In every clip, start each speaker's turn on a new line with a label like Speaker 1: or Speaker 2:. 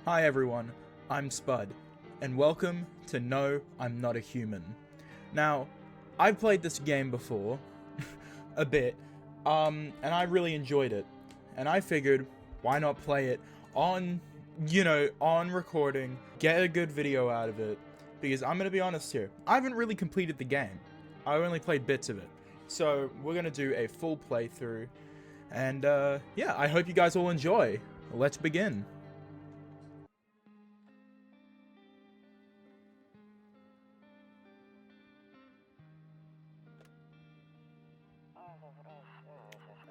Speaker 1: Hi everyone, I'm Spud, and welcome to No, I'm Not a Human. Now, I've played this game before, a bit, and I really enjoyed it. And I figured, why not play it on, on recording, get a good video out of it, because I'm gonna be honest here, I haven't really completed the game. I only played bits of it. So, we're gonna do a full playthrough, and yeah, I hope you guys all enjoy. Let's begin.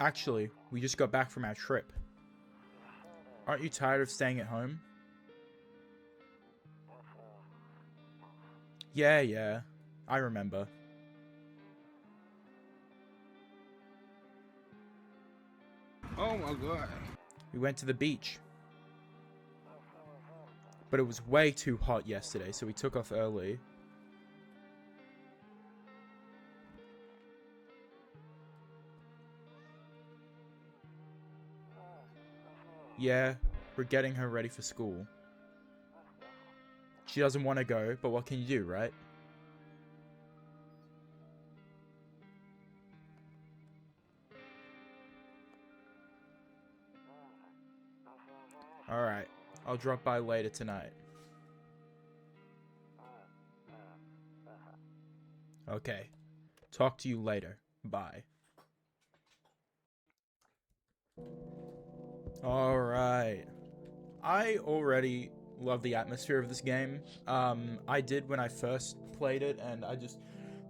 Speaker 1: Actually, we just got back from our trip. Aren't you tired of staying at home? Yeah, I remember.
Speaker 2: Oh my god.
Speaker 1: We went to the beach. But it was way too hot yesterday, so we took off early. Yeah, we're getting her ready for school. She doesn't want to go, but what can you do, right? Alright, I'll drop by later tonight. Okay, talk to you later. Bye. Alright. I already love the atmosphere of this game. I did when I first played it, and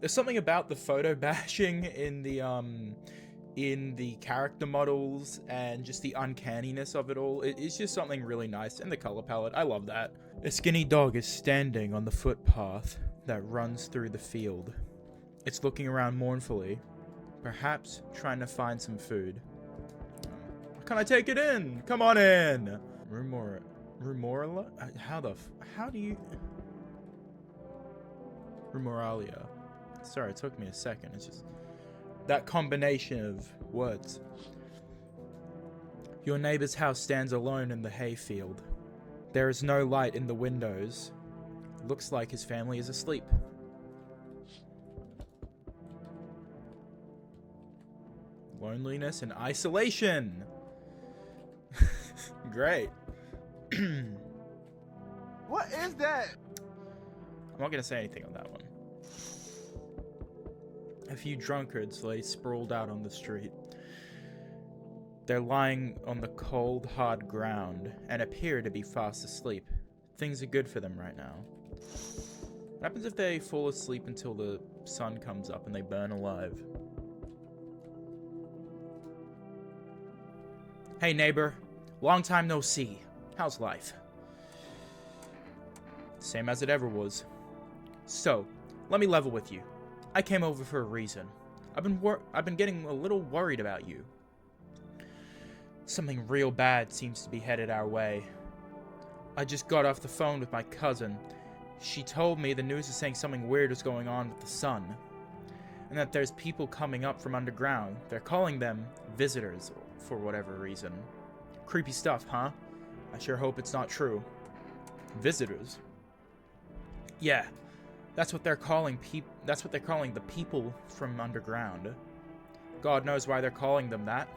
Speaker 1: there's something about the photo bashing in the character models and just the uncanniness of it all. It's just something really nice, and the color palette, I love that. A skinny dog is standing on the footpath that runs through the field. It's looking around mournfully, perhaps trying to find some food. Can I take it in? Come on in! Rumoralia? How do you... Rumoralia. Sorry, it took me a second. It's just that combination of words. Your neighbor's house stands alone in the hayfield. There is no light in the windows. Looks like his family is asleep. Loneliness and isolation. Great.
Speaker 2: What is that?
Speaker 1: I'm not gonna say anything on that one. A few drunkards lay sprawled out on the street. They're lying on the cold, hard ground and appear to be fast asleep. Things are good for them right now. What happens if they fall asleep until the sun comes up and they burn alive? Hey neighbor, long time no see. How's life? Same as it ever was. So, let me level with you. I came over for a reason. I've been getting a little worried about you. Something real bad seems to be headed our way. I just got off the phone with my cousin. She told me the news is saying something weird is going on with the sun. And that there's people coming up from underground. They're calling them visitors for whatever reason. Creepy stuff, huh? I sure hope it's not true. Visitors? Yeah, that's what they're calling the people from underground. God knows why they're calling them that.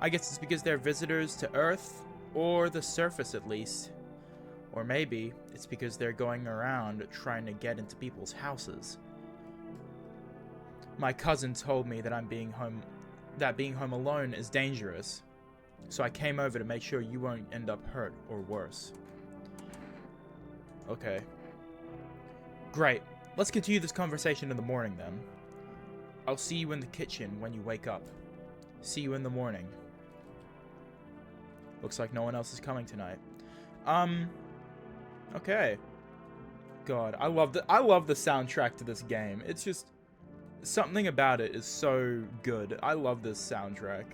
Speaker 1: I guess it's because they're visitors to Earth, or the surface at least. Or maybe it's because they're going around trying to get into people's houses. My cousin told me that being home alone is dangerous. So I came over to make sure you won't end up hurt or worse. Okay. Great. Let's continue this conversation in the morning then. I'll see you in the kitchen when you wake up. See you in the morning. Looks like no one else is coming tonight. Okay. God, I love the soundtrack to this game. It's just something about it is so good. I love this soundtrack.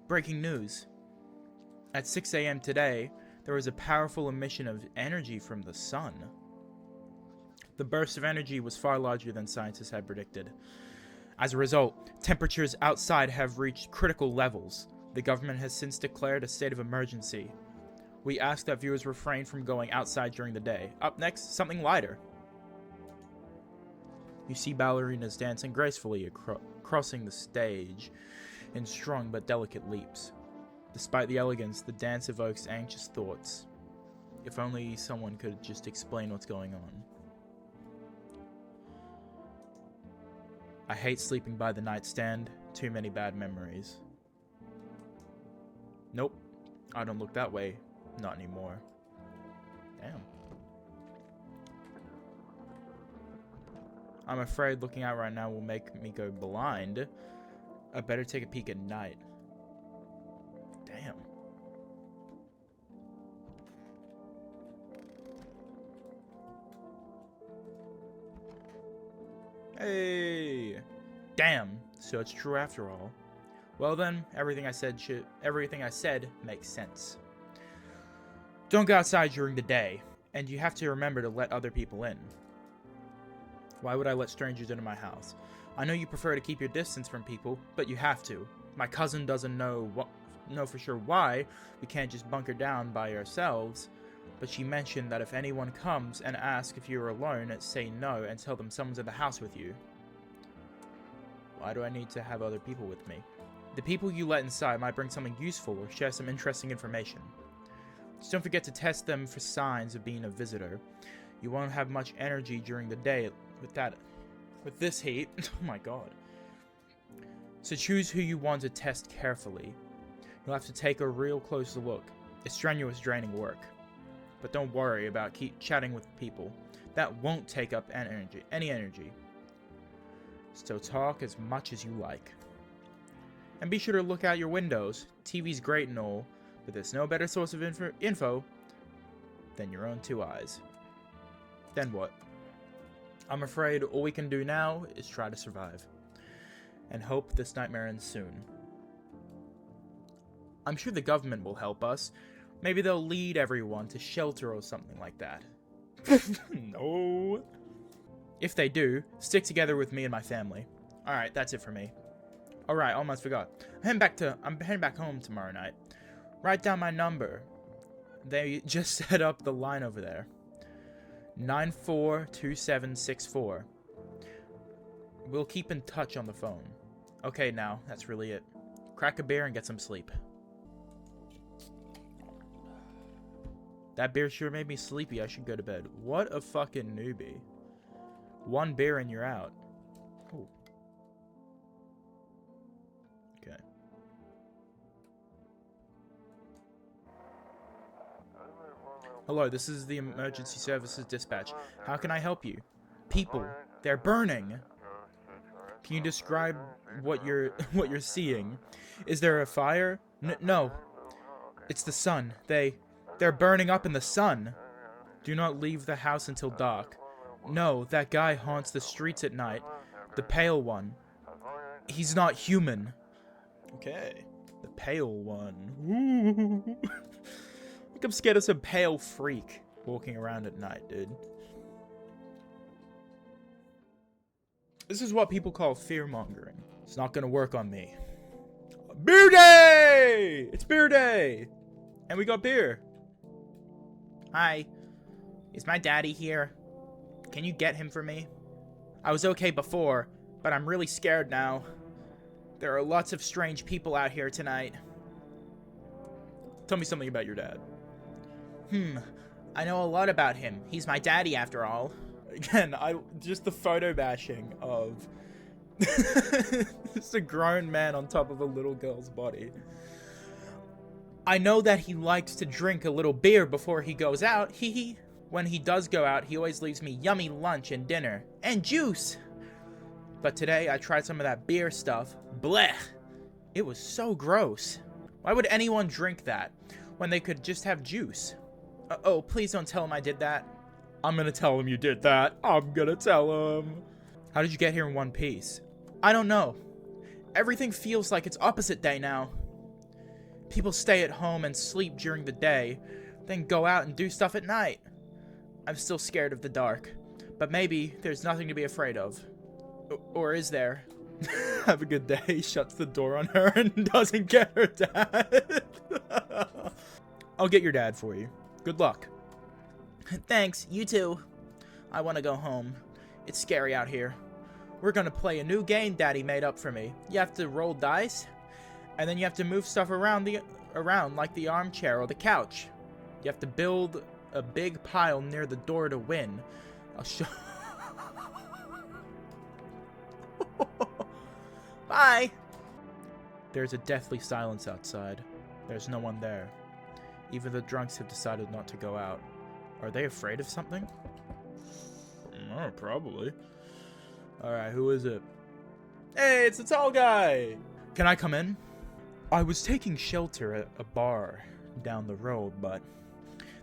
Speaker 1: Breaking news. At 6 a.m. today, there was a powerful emission of energy from the sun. The burst of energy was far larger than scientists had predicted. As a result, temperatures outside have reached critical levels. The government has since declared a state of emergency. We ask that viewers refrain from going outside during the day. Up next, something lighter. You see ballerinas dancing gracefully crossing the stage in strong but delicate leaps. Despite the elegance, the dance evokes anxious thoughts. If only someone could just explain what's going on. I hate sleeping by the nightstand. Too many bad memories. Nope, I don't look that way. Not anymore. Damn. I'm afraid looking out right now will make me go blind. I better take a peek at night. Damn. Hey. Damn. So it's true after all. Well then, everything I said makes sense. Don't go outside during the day, and you have to remember to let other people in. Why would I let strangers into my house? I know you prefer to keep your distance from people, but you have to. My cousin doesn't know for sure why we can't just bunker down by ourselves, but she mentioned that if anyone comes and asks if you're alone, say no and tell them someone's in the house with you. Why do I need to have other people with me? The people you let inside might bring something useful or share some interesting information. Just don't forget to test them for signs of being a visitor. You won't have much energy during the day with this heat. Oh my god. So choose who you want to test carefully. You'll have to take a real close look. It's strenuous, draining work. But don't worry about keep chatting with people. That won't take up any energy. So talk as much as you like. And be sure to look out your windows. TV's great and all, but there's no better source of info than your own two eyes. Then what? I'm afraid all we can do now is try to survive. And hope this nightmare ends soon. I'm sure the government will help us. Maybe they'll lead everyone to shelter or something like that. No. If they do, stick together with me and my family. Alright, that's it for me. Alright, almost forgot. I'm heading back home tomorrow night. Write down my number. They just set up the line over there. 942764. We'll keep in touch on the phone. Okay, now, that's really it. Crack a beer and get some sleep. That beer sure made me sleepy. I should go to bed. What a fucking newbie. One beer and you're out. Oh. Okay. Hello, this is the emergency services dispatch. How can I help you? People, they're burning. Can you describe what you're seeing? Is there a fire? No. It's the sun. They're burning up in the sun. Do not leave the house until dark. No, that guy haunts the streets at night. The pale one. He's not human. Okay. The pale one. Ooh. Like I'm scared of some pale freak walking around at night, dude. This is what people call fear-mongering. It's not gonna work on me. Beer day! It's beer day! And we got beer. Hi. Is my daddy here? Can you get him for me? I was okay before, but I'm really scared now. There are lots of strange people out here tonight. Tell me something about your dad. I know a lot about him. He's my daddy after all. Again, just the photo bashing of just a grown man on top of a little girl's body. I know that he likes to drink a little beer before he goes out. When he does go out, he always leaves me yummy lunch and dinner. And juice! But today, I tried some of that beer stuff. Blech! It was so gross. Why would anyone drink that when they could just have juice? Oh, please don't tell him I did that. I'm gonna tell him you did that. I'm gonna tell him. How did you get here in one piece? I don't know. Everything feels like it's opposite day now. People stay at home and sleep during the day, then go out and do stuff at night. I'm still scared of the dark, but maybe there's nothing to be afraid of. Or is there? Have a good day. Shuts the door on her and doesn't get her dad. I'll get your dad for you. Good luck. Thanks, you too. I want to go home. It's scary out here. We're gonna play a new game Daddy made up for me. You have to roll dice, and then you have to move stuff around like the armchair or the couch. You have to build a big pile near the door to win. I'll show. Bye! There's a deathly silence outside. There's no one there. Even the drunks have decided not to go out. Are they afraid of something? Oh, probably. Alright, who is it? Hey, it's the tall guy! Can I come in? I was taking shelter at a bar down the road, but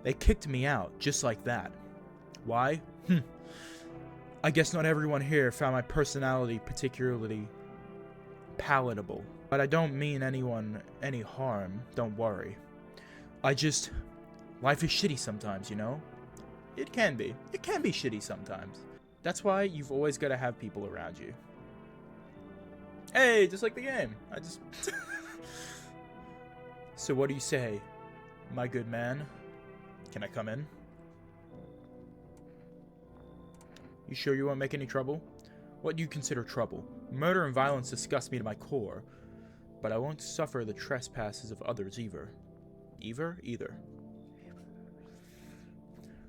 Speaker 1: they kicked me out just like that. Why? I guess not everyone here found my personality particularly palatable. But I don't mean anyone any harm, don't worry. Life is shitty sometimes, you know? It can be. It can be shitty sometimes. That's why you've always got to have people around you. Hey, just like the game. So what do you say, my good man? Can I come in? You sure you won't make any trouble? What do you consider trouble? Murder and violence disgust me to my core, but I won't suffer the trespasses of others either. Either.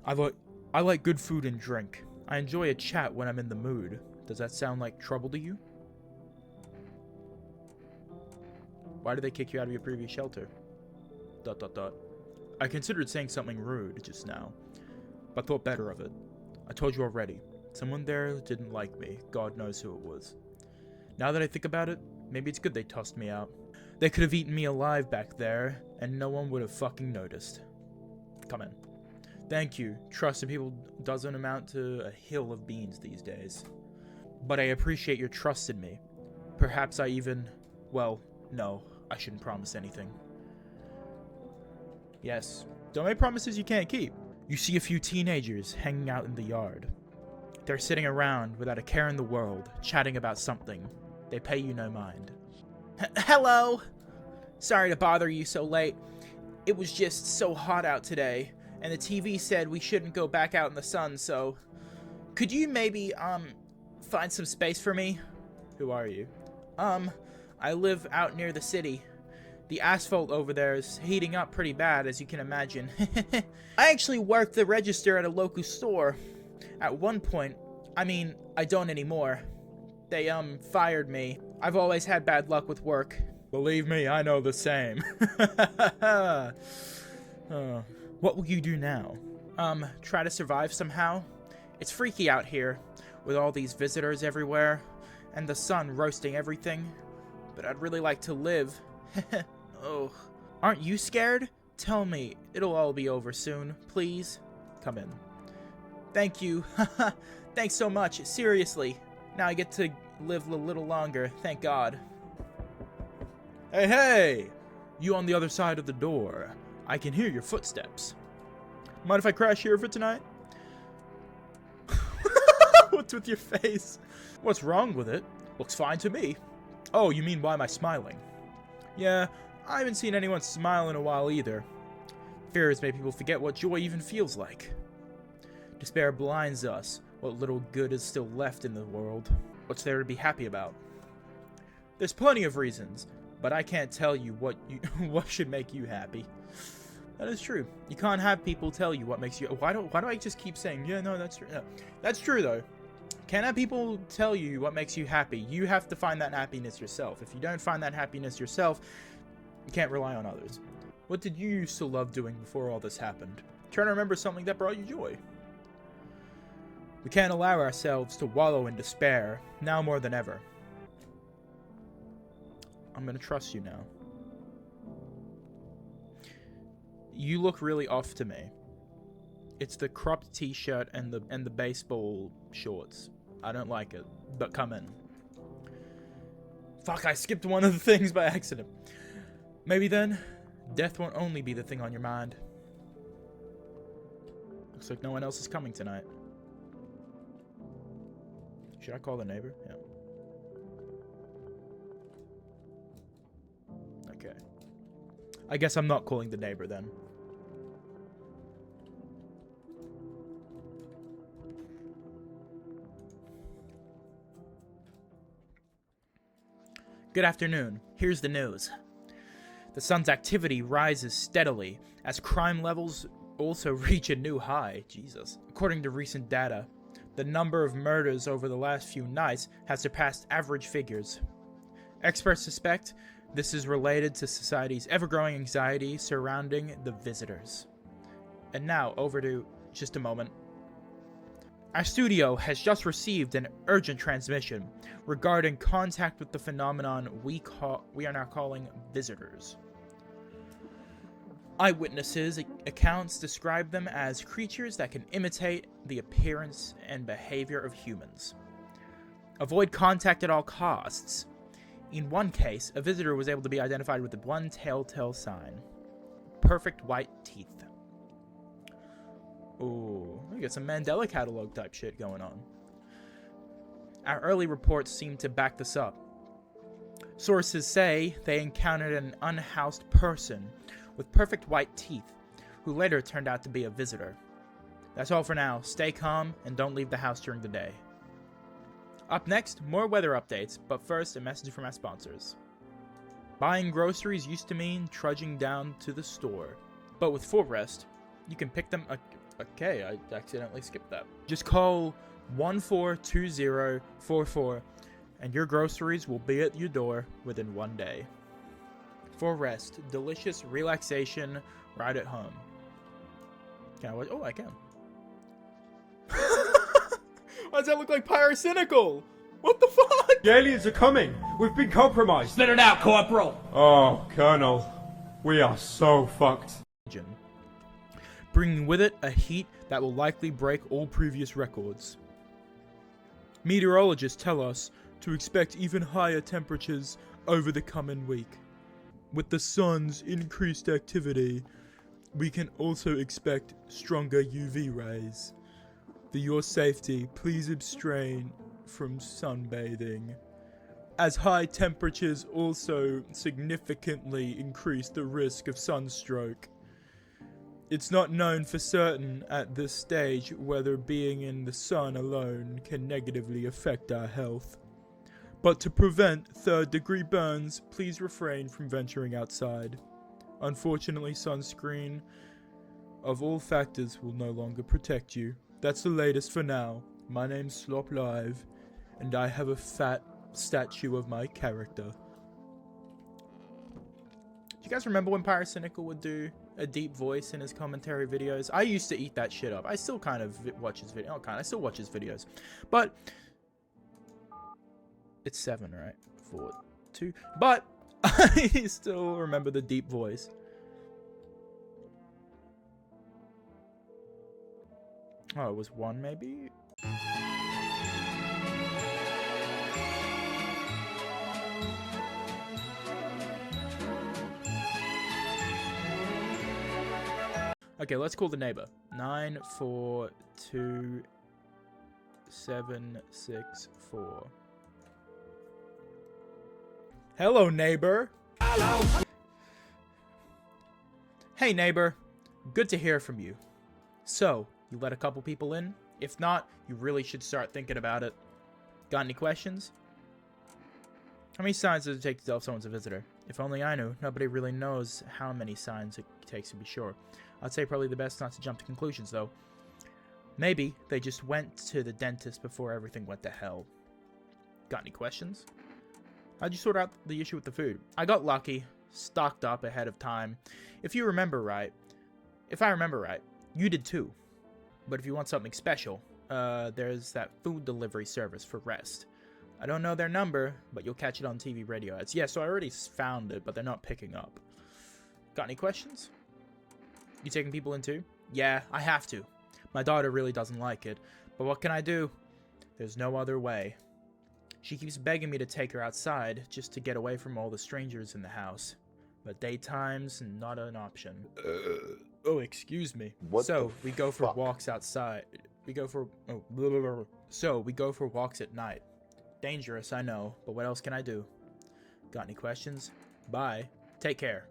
Speaker 1: I like good food and drink. I enjoy a chat when I'm in the mood. Does that sound like trouble to you? Why did they kick you out of your previous shelter? ... I considered saying something rude just now, but thought better of it. I told you already. Someone there didn't like me. God knows who it was. Now that I think about it, maybe it's good they tossed me out. They could have eaten me alive back there, and no one would have fucking noticed. Come in. Thank you. Trust in people doesn't amount to a hill of beans these days. But I appreciate your trust in me. Perhaps I even... Well, no, I shouldn't promise anything. Yes, don't make promises you can't keep. You see a few teenagers hanging out in the yard. They're sitting around without a care in the world, chatting about something. They pay you no mind. Hello! Sorry to bother you so late. It was just so hot out today, and the TV said we shouldn't go back out in the sun, so... Could you maybe, find some space for me? Who are you? I live out near the city. The asphalt over there is heating up pretty bad, as you can imagine. I actually worked the register at a local store. At one point, I don't anymore. They, fired me. I've always had bad luck with work. Believe me, I know the same. What will you do now? Try to survive somehow. It's freaky out here, with all these visitors everywhere, and the sun roasting everything. But I'd really like to live. Oh. Aren't you scared? Tell me, it'll all be over soon, please. Come in. Thank you. Thanks so much, seriously. Now I get to live a little longer, thank God. Hey, hey! You on the other side of the door. I can hear your footsteps. Mind if I crash here for tonight? What's with your face? What's wrong with it? Looks fine to me. Oh, you mean why am I smiling? Yeah, I haven't seen anyone smile in a while either. Fear has made people forget what joy even feels like. Despair blinds us. What little good is still left in the world? What's there to be happy about? There's plenty of reasons, but I can't tell you what should make you happy. That is true. You can't have people tell you what makes you... Why do I just keep saying, yeah, no, that's true. No. That's true, though. Can't have people tell you what makes you happy. You have to find that happiness yourself. If you don't find that happiness yourself, you can't rely on others. What did you used to love doing before all this happened? Try to remember something that brought you joy. We can't allow ourselves to wallow in despair, now more than ever. I'm gonna trust you now. You look really off to me. It's the cropped t-shirt and the baseball shorts. I don't like it, but come in. Fuck, I skipped one of the things by accident. Maybe then, death won't only be the thing on your mind. Looks like no one else is coming tonight. Should I call the neighbor? Yeah. I guess I'm not calling the neighbor then. Good afternoon. Here's the news. The sun's activity rises steadily as crime levels also reach a new high. Jesus. According to recent data, the number of murders over the last few nights has surpassed average figures. Experts suspect this is related to society's ever-growing anxiety surrounding the visitors. And now, over to just a moment. Our studio has just received an urgent transmission regarding contact with the phenomenon we are now calling visitors. Eyewitnesses' accounts describe them as creatures that can imitate the appearance and behavior of humans. Avoid contact at all costs. In one case, a visitor was able to be identified with one telltale sign: perfect white teeth. Ooh, we got some Mandela catalog type shit going on. Our early reports seem to back this up. Sources say they encountered an unhoused person with perfect white teeth, who later turned out to be a visitor. That's all for now. Stay calm and don't leave the house during the day. Up next, more weather updates, but first a message from our sponsors. Buying groceries used to mean trudging down to the store, but with ForRest, you can pick them up. Okay, I accidentally skipped that. Just call 142044 and your groceries will be at your door within one day. ForRest, delicious relaxation right at home. Can I watch? Oh, I can. Why does that look like Pyrocynical? What the fuck?
Speaker 3: The aliens are coming. We've been compromised.
Speaker 4: Spit it out, Corporal.
Speaker 3: Oh, Colonel. We are so fucked.
Speaker 1: Bringing with it a heat that will likely break all previous records. Meteorologists tell us to expect even higher temperatures over the coming week. With the sun's increased activity, we can also expect stronger UV rays. For your safety, please abstain from sunbathing, as high temperatures also significantly increase the risk of sunstroke. It's not known for certain at this stage whether being in the sun alone can negatively affect our health. But to prevent third-degree burns, please refrain from venturing outside. Unfortunately, sunscreen of all factors will no longer protect you. That's the latest for now. My name's Slop Live, and I have a fat statue of my character. Do you guys remember when Pyrocynical would do a deep voice in his commentary videos? I used to eat that shit up. I still kind of watch his video. I still watch his videos. But it's 7, right? 4, 2. But I still remember the deep voice. Oh, it was 1 maybe? Okay, let's call the neighbor. 942764. Hello, neighbor.
Speaker 4: Hello.
Speaker 1: Hey, neighbor. Good to hear from you. So, you let a couple people in? If not, you really should start thinking about it. Got any questions? How many signs does it take to tell if someone's a visitor? If only I knew. Nobody really knows how many signs it takes to be sure. I'd say probably the best not to jump to conclusions, though. Maybe they just went to the dentist before everything went to hell. Got any questions? How'd you sort out the issue with the food? I got lucky. Stocked up ahead of time. If I remember right, you did too. But if you want something special, there's that food delivery service for Rest. I don't know their number, but you'll catch it on TV radio ads. Yeah, so I already found it, but they're not picking up. Got any questions? You taking people in too? Yeah, I have to. My daughter really doesn't like it, but what can I do? There's no other way. She keeps begging me to take her outside just to get away from all the strangers in the house. But daytime's not an option. Oh, excuse me. So, we go for walks outside. We go for walks at night. Dangerous, I know, but what else can I do? Got any questions? Bye. Take care.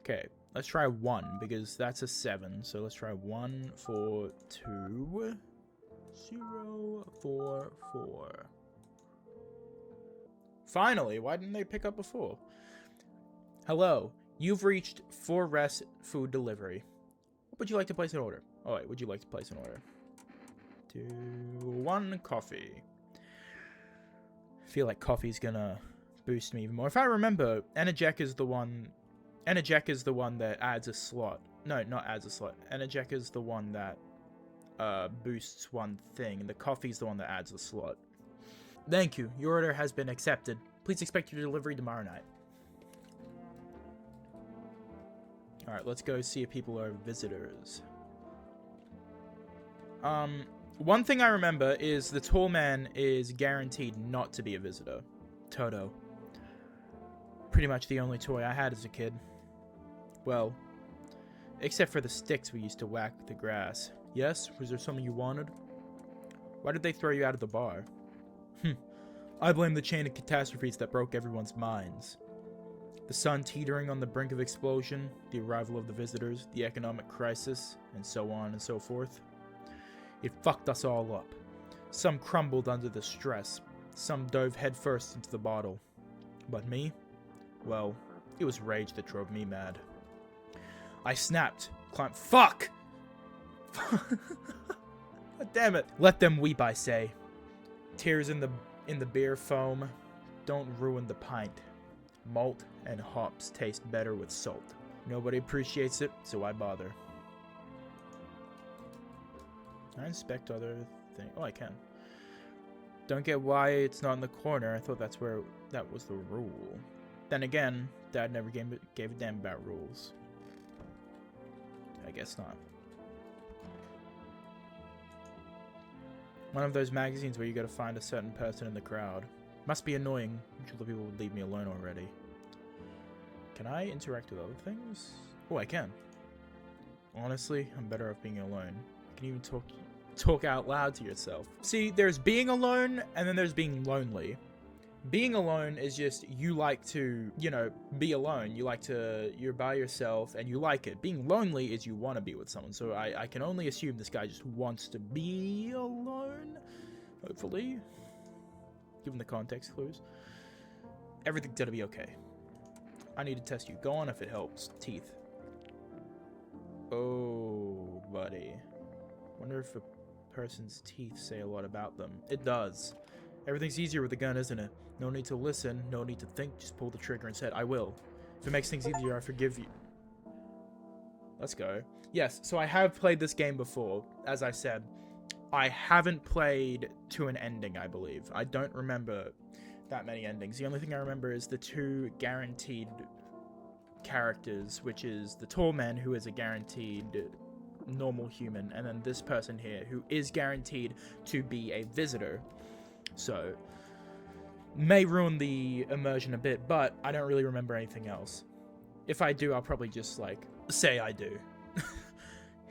Speaker 1: Okay, let's try 1, because that's a 7. So let's try 1, 4, 2, 0, 4, 4. Finally, why didn't they pick up before? Hello, you've reached For Rest Food Delivery. What would you like to place an order? Oh wait, would you like to place an order? 2, 1 coffee. I feel like coffee's gonna boost me even more. If I remember, Energec is the one that adds a slot. No, not adds a slot. Energec is the one that boosts one thing, and the coffee's the one that adds a slot. Thank you. Your order has been accepted. Please expect your delivery tomorrow night. Alright, let's go see if people are visitors. One thing I remember is the tall man is guaranteed not to be a visitor. Toto. Pretty much the only toy I had as a kid. Well, except for the sticks we used to whack with the grass. Yes? Was there something you wanted? Why did they throw you out of the bar? I blame the chain of catastrophes that broke everyone's minds. The sun teetering on the brink of explosion, the arrival of the visitors, the economic crisis, and so on and so forth. It fucked us all up. Some crumbled under the stress. Some dove headfirst into the bottle. But me? Well, it was rage that drove me mad. I snapped, climbed. Fuck! God damn it. Let them weep, I say. Tears in the beer foam. Don't ruin the pint. Malt and hops taste better with salt. Nobody appreciates it, so I bother. Can I inspect other things? Oh, I can. Don't get why it's not in the corner. I thought that was the rule. Then again, Dad never gave a damn about rules. I guess not. One of those magazines where you gotta find a certain person in the crowd. Must be annoying. Usually people would leave me alone already. Can I interact with other things? Oh, I can. Honestly, I'm better off being alone. I can even talk out loud to yourself. See, there's being alone, and then there's being lonely. Being alone is just, you like to, be alone. You're by yourself, and you like it. Being lonely is you want to be with someone. So I can only assume this guy just wants to be alone. Hopefully. Given the context clues. Everything's gonna be okay. I need to test you. Go on if it helps. Teeth. Oh, buddy. Wonder if a person's teeth say a lot about them. It does. Everything's easier with a gun, isn't it? No need to listen, no need to think, just pull the trigger and say, I will. If it makes things easier, I forgive you. Let's go. Yes, so I have played this game before, as I said. I haven't played to an ending, I believe. I don't remember that many endings. The only thing I remember is the 2 guaranteed characters, which is the tall man, who is a guaranteed normal human, and then this person here, who is guaranteed to be a visitor. So, may ruin the immersion a bit, but I don't really remember anything else. If I do, I'll probably just, say I do.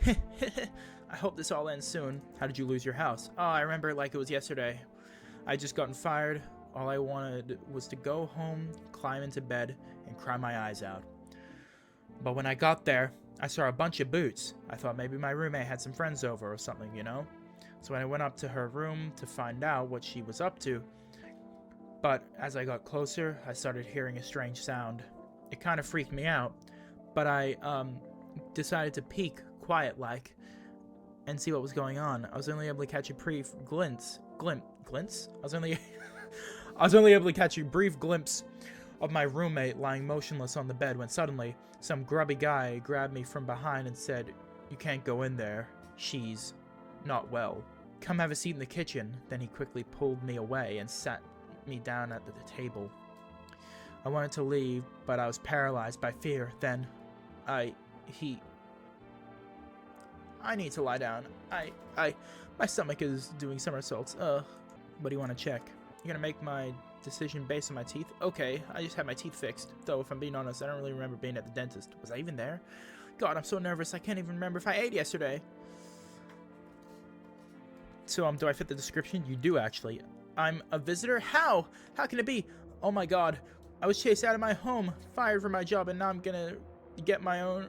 Speaker 1: I hope this all ends soon. How did you lose your house? Oh, I remember it like it was yesterday. I just gotten fired. All I wanted was to go home, climb into bed, and cry my eyes out. But when I got there, I saw a bunch of boots. I thought maybe my roommate had some friends over or something, So when I went up to her room to find out what she was up to, but as I got closer, I started hearing a strange sound. It kind of freaked me out, but I decided to peek quiet-like and see what was going on. I was only able to catch a brief glimpse. Glints? I was only able to catch a brief glimpse of my roommate lying motionless on the bed when suddenly some grubby guy grabbed me from behind and said, "You can't go in there. She's not well. Come have a seat in the kitchen." Then he quickly pulled me away and sat me down at the table. I wanted to leave, but I was paralyzed by fear. Then, I need to lie down. My stomach is doing somersaults. What do you want to check? You're gonna make my decision based on my teeth? Okay, I just had my teeth fixed. Though, if I'm being honest, I don't really remember being at the dentist. Was I even there? God, I'm so nervous. I can't even remember if I ate yesterday. So, do I fit the description? You do, actually. I'm a visitor? How? How can it be? Oh my god. I was chased out of my home, fired from my job, and now I'm gonna get my own...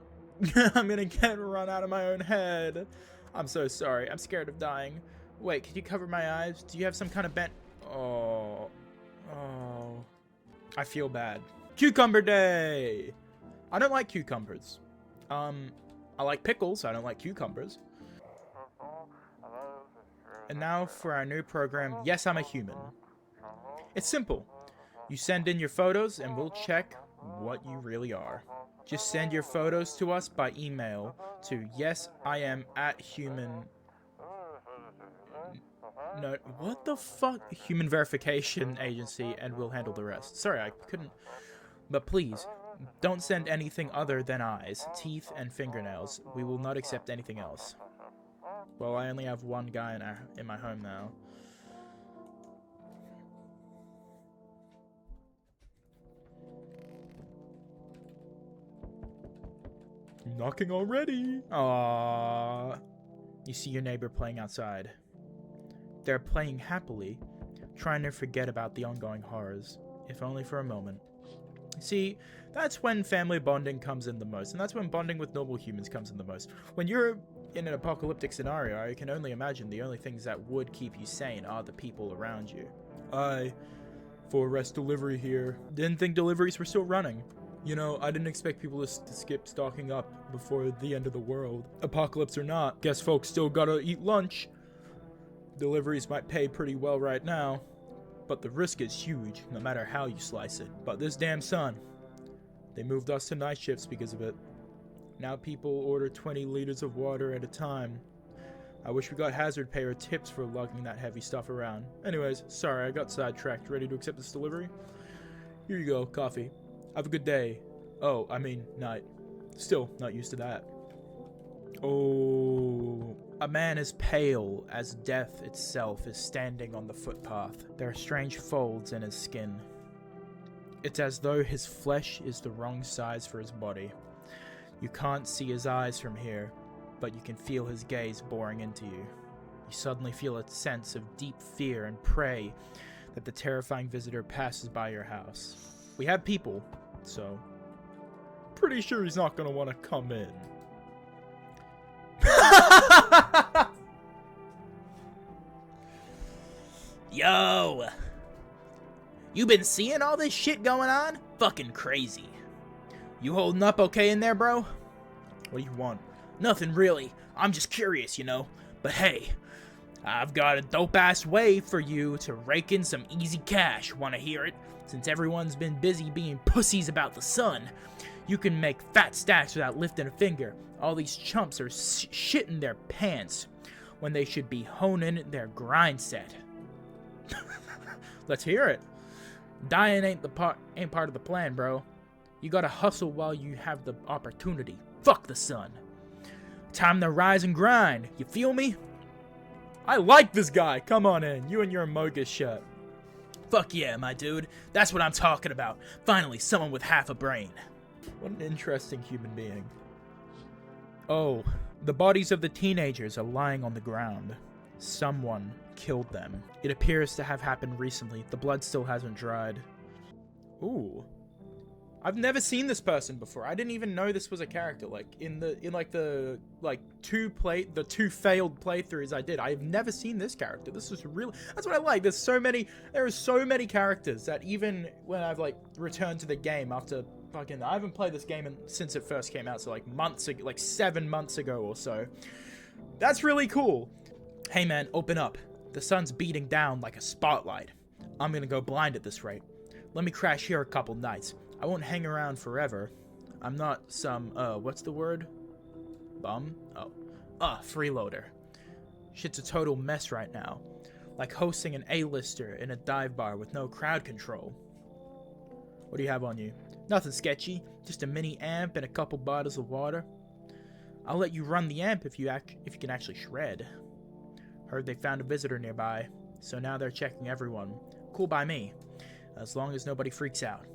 Speaker 1: I'm gonna get run out of my own head. I'm so sorry. I'm scared of dying. Wait, can you cover my eyes? Do you have some kind of bent... Oh. Oh. I feel bad. Cucumber day! I don't like cucumbers. I like pickles. I don't like cucumbers. And now for our new program, Yes, I'm a Human. It's simple. You send in your photos and we'll check what you really are. Just send your photos to us by email to yesiam@human... No, what the fuck? Human Verification Agency, and we'll handle the rest. Sorry, I couldn't... But please, don't send anything other than eyes, teeth, and fingernails. We will not accept anything else. Well, I only have one guy in my home now. Knocking already. Aww. You see your neighbor playing outside. They're playing happily, trying to forget about the ongoing horrors, if only for a moment. See, that's when family bonding comes in the most, and that's when bonding with normal humans comes in the most. When you're in an apocalyptic scenario, I can only imagine the only things that would keep you sane are the people around you. For rest delivery here. Didn't think deliveries were still running. You know, I didn't expect people to skip stocking up before the end of the world. Apocalypse or not, guess folks still gotta eat lunch. Deliveries might pay pretty well right now, but the risk is huge, no matter how you slice it. But this damn sun, they moved us to night shifts because of it. Now people order 20 liters of water at a time. I wish we got hazard pay or tips for lugging that heavy stuff around. Anyways, sorry, I got sidetracked. Ready to accept this delivery? Here you go, coffee. Have a good day. Oh, I mean, night. Still, not used to that. Oh. A man as pale as death itself is standing on the footpath. There are strange folds in his skin. It's as though his flesh is the wrong size for his body. You can't see his eyes from here, but you can feel his gaze boring into you. You suddenly feel a sense of deep fear and pray that the terrifying visitor passes by your house. We have people, so pretty sure he's not gonna want to come in. Yo! You been seeing all this shit going on? Fucking crazy. You holding up okay in there, bro? What do you want? Nothing really. I'm just curious, you know. But hey, I've got a dope-ass way for you to rake in some easy cash. Wanna hear it? Since everyone's been busy being pussies about the sun, you can make fat stacks without lifting a finger. All these chumps are shitting their pants when they should be honing their grind set. Let's hear it. Dying ain't part of the plan, bro. You gotta hustle while you have the opportunity. Fuck the sun. Time to rise and grind. You feel me? I like this guy. Come on in. You and your Mogus shirt. Fuck yeah, my dude. That's what I'm talking about. Finally, someone with half a brain. What an interesting human being. Oh, the bodies of the teenagers are lying on the ground. Someone killed them. It appears to have happened recently. The blood still hasn't dried. Ooh. I've never seen this person before. I didn't even know this was a character. Like the two failed playthroughs I did. I've never seen this character. This is really, that's what I like. There are so many characters that even when I've like returned to the game after fucking, I haven't played this game since it first came out, so like months ago, like 7 months ago or so. That's really cool. Hey man, open up. The sun's beating down like a spotlight. I'm gonna go blind at this rate. Let me crash here a couple nights. I won't hang around forever. I'm not some, what's the word? Bum? Oh. Freeloader. Shit's a total mess right now. Like hosting an A-lister in a dive bar with no crowd control. What do you have on you? Nothing sketchy. Just a mini amp and a couple bottles of water. I'll let you run the amp if you can actually shred. Heard they found a visitor nearby, so now they're checking everyone. Cool by me. As long as nobody freaks out.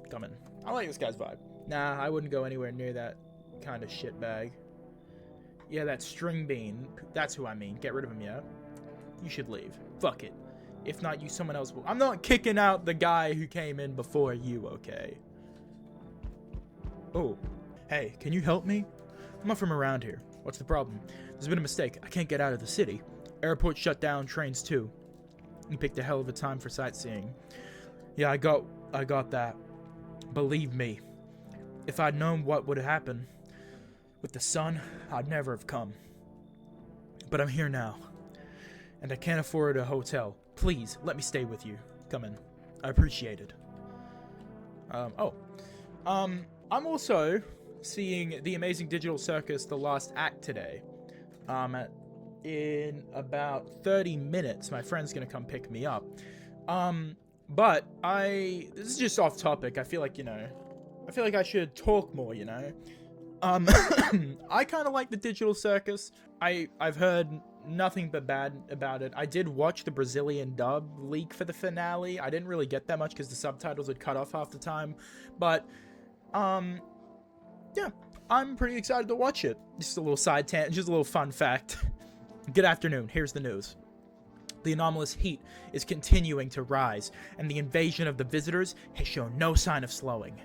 Speaker 1: Coming. I like this guy's vibe. Nah, I wouldn't go anywhere near that kind of shitbag. Yeah, that string bean. That's who I mean. Get rid of him, yeah? You should leave. Fuck it. If not you, someone else will. I'm not kicking out the guy who came in before you, okay? Oh. Hey, can you help me? I'm not from around here. What's the problem? There's been a mistake. I can't get out of the city. Airport shut down, trains too. You picked a hell of a time for sightseeing. Yeah, I got that. Believe me, if I'd known what would happen with the sun, I'd never have come. But I'm here now, and I can't afford a hotel. Please, let me stay with you. Come in. I appreciate it. I'm also seeing The Amazing Digital Circus, The Last Act today. In about 30 minutes, my friend's gonna come pick me up. But this is just off topic. I feel like I should talk more, I kind of like the Digital Circus. I've heard nothing but bad about it. I did watch the Brazilian dub leak for the finale. I didn't really get that much because the subtitles would cut off half the time. But, yeah, I'm pretty excited to watch it. Just a little side tangent, just a little fun fact. Good afternoon, here's the news. The anomalous heat is continuing to rise, and the invasion of the visitors has shown no sign of slowing.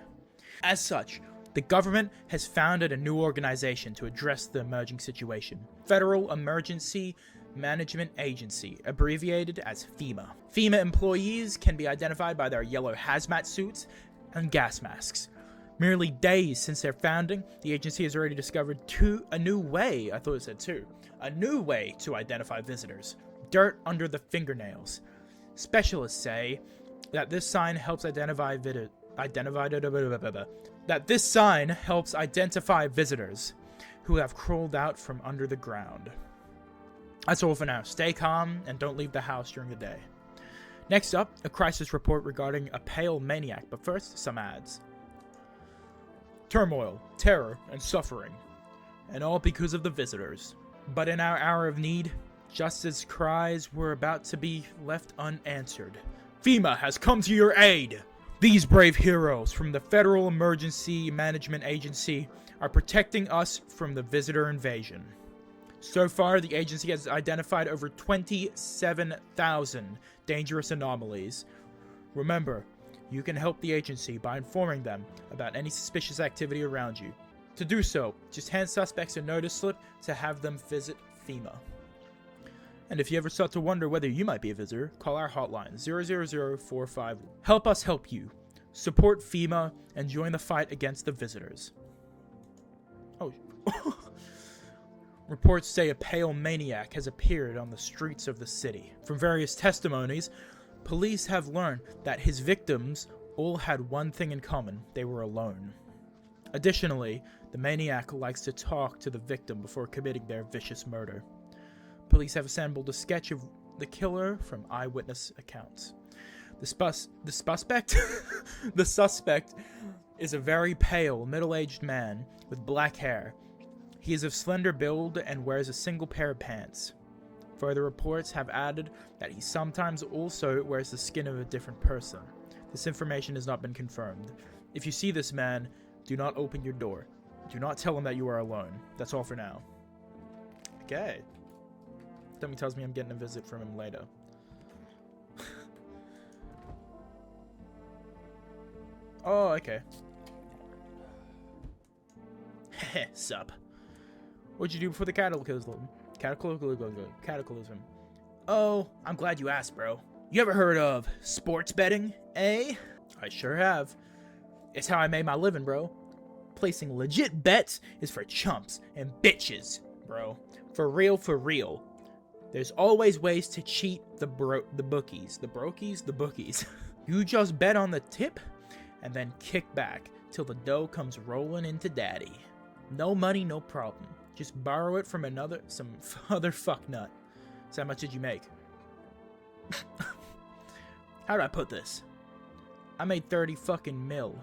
Speaker 1: As such, the government has founded a new organization to address the emerging situation. Federal Emergency Management Agency, abbreviated as FEMA. FEMA employees can be identified by their yellow hazmat suits and gas masks. Merely days since their founding, the agency has already discovered a new way to identify visitors. Dirt under the fingernails. Specialists say that this sign helps identify visitors who have crawled out from under the ground. That's all for now. Stay calm and don't leave the house during the day. Next up, a crisis report regarding a pale maniac, but first, some ads. Turmoil, terror, and suffering, and all because of the visitors. But in our hour of need, just as cries were about to be left unanswered, FEMA has come to your aid! These brave heroes from the Federal Emergency Management Agency are protecting us from the visitor invasion. So far, the agency has identified over 27,000 dangerous anomalies. Remember, you can help the agency by informing them about any suspicious activity around you. To do so, just hand suspects a notice slip to have them visit FEMA. And if you ever start to wonder whether you might be a visitor, call our hotline, 00045. Help us help you. Support FEMA and join the fight against the visitors. Oh. Reports say a pale maniac has appeared on the streets of the city. From various testimonies, police have learned that his victims all had one thing in common: they were alone. Additionally, the maniac likes to talk to the victim before committing their vicious murder. Police have assembled a sketch of the killer from eyewitness accounts. The suspect is a very pale, middle-aged man with black hair. He is of slender build and wears a single pair of pants. Further reports have added that he sometimes also wears the skin of a different person. This information has not been confirmed. If you see this man, do not open your door. Do not tell him that you are alone. That's all for now. Okay. Dummy tells me I'm getting a visit from him later. Oh, okay. Heh, sup. What'd you do before the cataclysm? Cataclysm. Oh, I'm glad you asked, bro. You ever heard of sports betting, eh? I sure have. It's how I made my living, bro. Placing legit bets is for chumps and bitches, bro. For real, for real. There's always ways to cheat the bookies. The brokies? The bookies. You just bet on the tip and then kick back till the dough comes rolling into daddy. No money, no problem. Just borrow it from some other fucknut. So how much did you make? How do I put this? I made 30 fucking mil.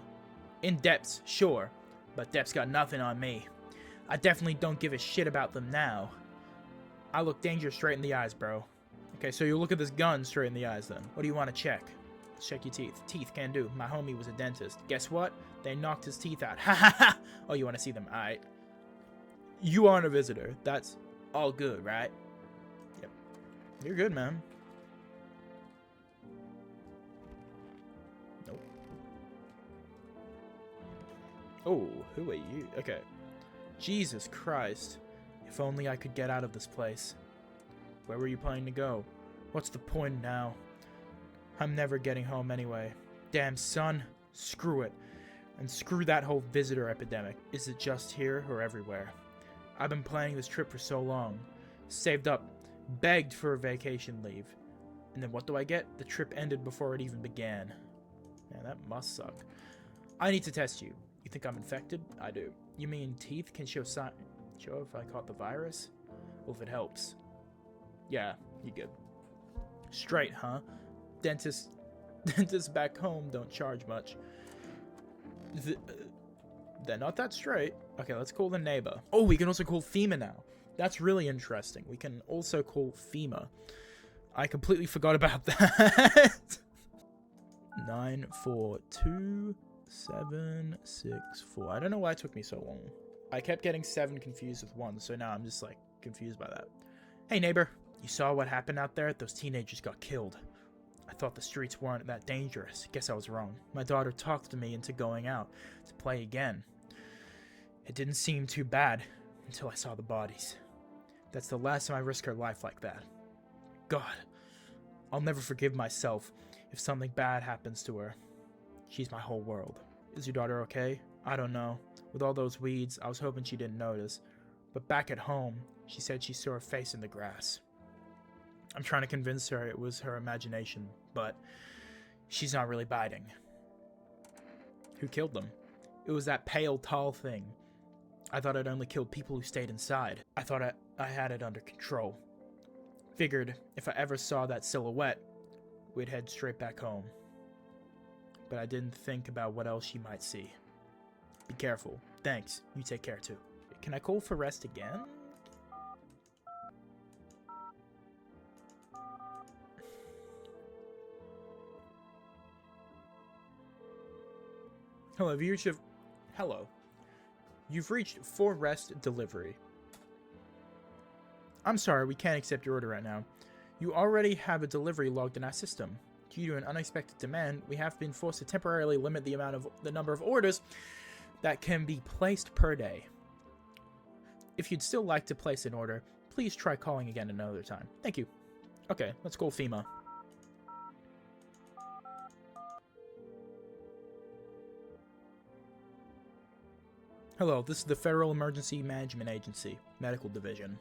Speaker 1: In depths, sure, but depths got nothing on me. I definitely don't give a shit about them now. I look danger straight in the eyes, bro. Okay, so you look at this gun straight in the eyes then. What do you want to check? Let's check your teeth. Teeth can do. My homie was a dentist. Guess what? They knocked his teeth out. Ha ha ha! Oh, you want to see them? Alright. You aren't a visitor. That's all good, right? Yep. You're good, man. Nope. Oh, who are you? Okay. Jesus Christ. If only I could get out of this place. Where were you planning to go? What's the point now? I'm never getting home anyway. Damn, son. Screw it. And screw that whole visitor epidemic. Is it just here or everywhere? I've been planning this trip for so long. Saved up. Begged for a vacation leave. And then what do I get? The trip ended before it even began. Man, that must suck. I need to test you. You think I'm infected? I do. You mean teeth can show if I caught the virus? Well, if it helps. Yeah, you good. Straight, huh? Dentists back home don't charge much. They're not that straight. Okay, let's call the neighbor. Oh, we can also call FEMA now. That's really interesting. We can also call FEMA. I completely forgot about that. 942-764. I don't know why it took me so long. I kept getting 7 confused with 1, so now I'm just like confused by that. Hey neighbor, you saw what happened out there? Those teenagers got killed. I thought the streets weren't that dangerous. Guess I was wrong. My daughter talked me into going out to play again. It didn't seem too bad until I saw the bodies. That's the last time I risk her life like that. God, I'll never forgive myself if something bad happens to her. She's my whole world. Is your daughter okay? I don't know. With all those weeds, I was hoping she didn't notice. But back at home, she said she saw her face in the grass. I'm trying to convince her it was her imagination, but she's not really biting. Who killed them? It was that pale, tall thing. I thought it only killed people who stayed inside. I thought I had it under control. Figured if I ever saw that silhouette, we'd head straight back home. But I didn't think about what else she might see. Be careful. Thanks. You take care too. Can I call for rest again? Hello, Hello. You've reached for rest delivery. I'm sorry, we can't accept your order right now. You already have a delivery logged in our system. Due to an unexpected demand, we have been forced to temporarily limit the number of orders that can be placed per day. If you'd still like to place an order, please try calling again another time. Thank you. Okay, let's call FEMA. Hello, this is the Federal Emergency Management Agency, Medical Division.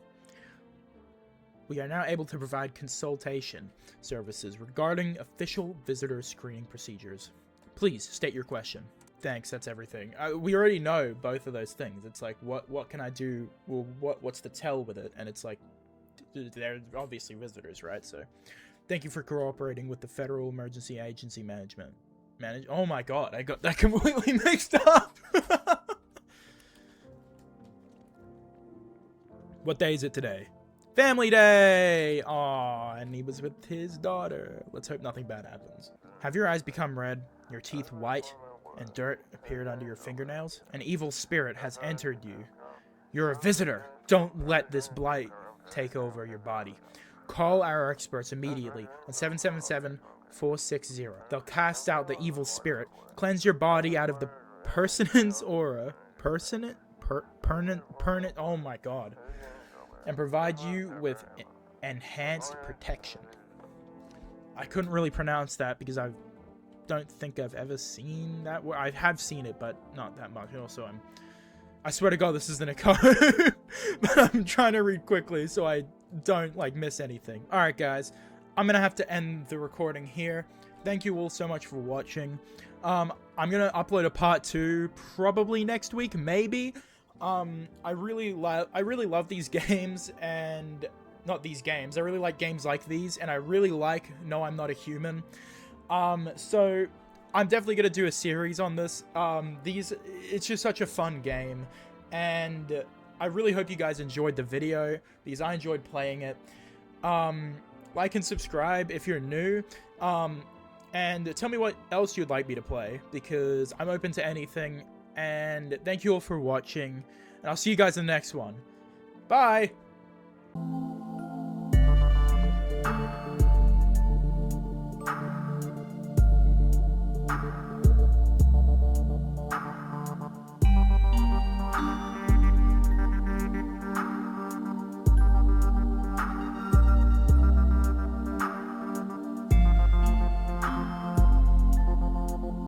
Speaker 1: We are now able to provide consultation services regarding official visitor screening procedures. Please state your question. Thanks, that's everything. We already know both of those things. It's like, what can I do? Well, what's the tell with it? And it's like, they're obviously visitors, right? So, thank you for cooperating with the Federal Emergency Agency Management. Oh my god, I got that completely mixed up! What day is it today? Family Day! Aww, and he was with his daughter. Let's hope nothing bad happens. Have your eyes become red, your teeth white, and dirt appeared under your fingernails? An evil spirit has entered you. You're a visitor. Don't let this blight take over your body. Call our experts immediately on 777-460. They'll cast out the evil spirit, cleanse your body out of the person's aura. Permanent? Oh my god. And provide you with enhanced protection. I couldn't really pronounce that because I don't think I've ever seen that word. I have seen it, but not that much. Also, I swear to god this isn't a code. But I'm trying to read quickly so I don't like miss anything. Alright guys, I'm gonna have to end the recording here. Thank you all so much for watching. I'm gonna upload a part 2 probably next week, maybe. I really love these games, and not these games. I really like games like these, and I really like No, I'm Not a Human. So I'm definitely gonna do a series on this. It's just such a fun game, and I really hope you guys enjoyed the video because I enjoyed playing it. Like and subscribe if you're new. And tell me what else you'd like me to play, because I'm open to anything. And thank you all for watching, and I'll see you guys in the next one. Bye!